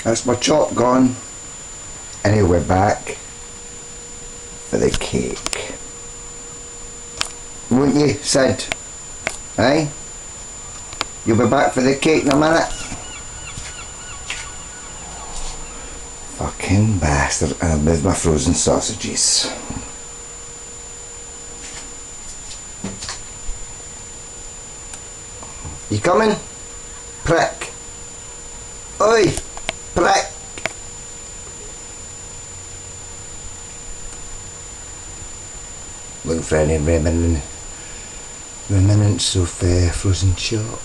That's my chop gone. Anyway, we're back for the cake. Won't you, Syd? Eh? You'll be back for the cake in a minute? Fucking bastard. And with my frozen sausages. You coming? Prick. Oi! Prick! Looking for any remnants of frozen chop.